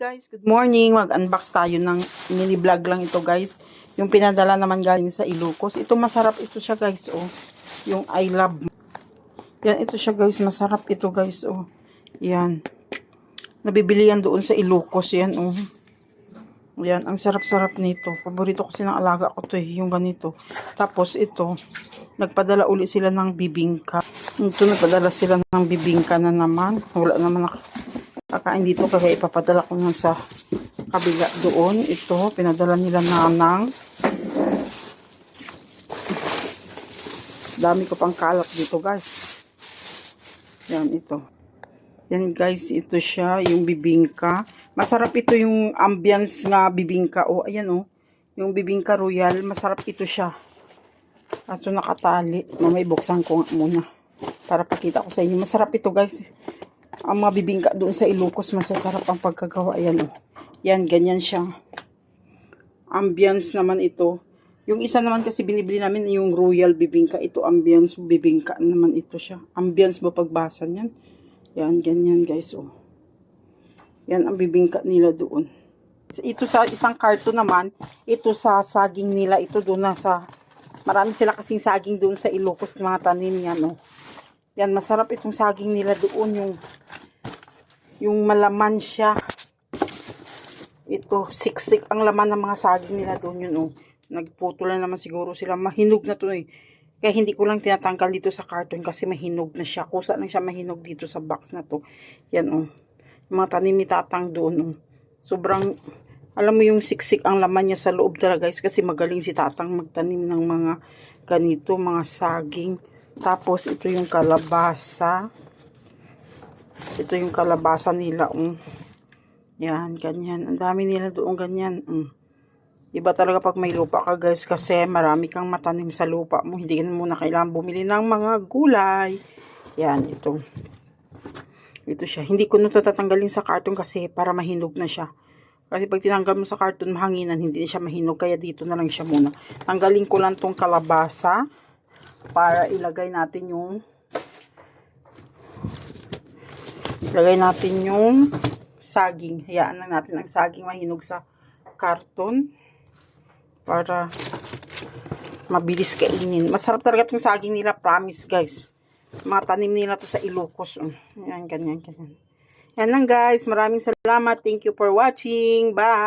Guys, good morning. Mag-unbox tayo ng mini vlog lang ito guys. Yung pinadala naman galing sa Ilocos. Ito masarap ito siya guys oh. Yung I love. Yan ito siya guys, masarap ito guys oh. Yan. Nabibili yan doon sa Ilocos yan oh. Yan, ang sarap-sarap nito. Paborito kasi ng alaga ko to eh, yung ganito. Tapos ito, nagpadala uli sila ng bibingka. Ito nagpadala sila ng bibingka na naman. Wala naman kakain dito kaya ipapadala ko nga sa kabila doon. Ito, pinadala nila nanang. Dami ko pang kalat dito guys. Yan ito. Yan guys, ito siya, yung bibingka. Masarap ito yung ambience nga bibingka. O, ayan o. Yung bibingka royal, masarap ito siya. Kaso nakatali. Mamay buksan ko muna. Para pakita ko sa inyo. Masarap ito guys. Ang mga bibingka doon sa Ilocos, masasarap ang pagkagawa. Ayan o. Yan, ganyan siya. Ambience naman ito. Yung isa naman kasi binibili namin yung royal bibingka. Ito ambience bibingka naman ito siya. Ambience mo pagbasa niyan. Yan, ganyan guys oh. Yan ang bibingka nila doon. Ito sa isang karton naman, ito sa saging nila. Ito doon na sa, marami sila kasing saging doon sa Ilocos, mga tanim yan oh. Yan, masarap itong saging nila doon, yung malaman siya. Ito, siksik ang laman ng mga saging nila doon yun oh. Nagputol na naman siguro sila. Mahinog na to eh. Kaya hindi ko lang tinatanggal dito sa carton kasi mahinog na siya. Kusa lang siya mahinog dito sa box na to. Yan oh. Yung mga tanim ni tatang doon oh. Sobrang, alam mo yung siksik ang laman niya sa loob talaga guys. Kasi magaling si tatang magtanim ng mga ganito, mga saging. Tapos ito yung kalabasa. Ito yung kalabasa nila oh. Yan, ganyan. Ang dami nila doon ganyan. Iba talaga pag may lupa ka guys kasi marami kang matanim sa lupa mo. Hindi ka na muna kailangan bumili ng mga gulay. Yan, ito. Ito siya. Hindi ko nito tatanggalin sa karton kasi para mahinog na siya. Kasi pag tinanggal mo sa karton mahanginan, hindi na siya mahinog. Kaya dito na lang siya muna. Tanggalin ko lang tong kalabasa para ilagay natin yung saging. Hayaan lang natin ang saging mahinog sa karton para mabilis kainin. Masarap talaga itong saging nila, promise guys. Mga tanim nila to sa Ilocos. Yan, ganyan, ganyan. Yan lang guys. Maraming salamat. Thank you for watching. Bye!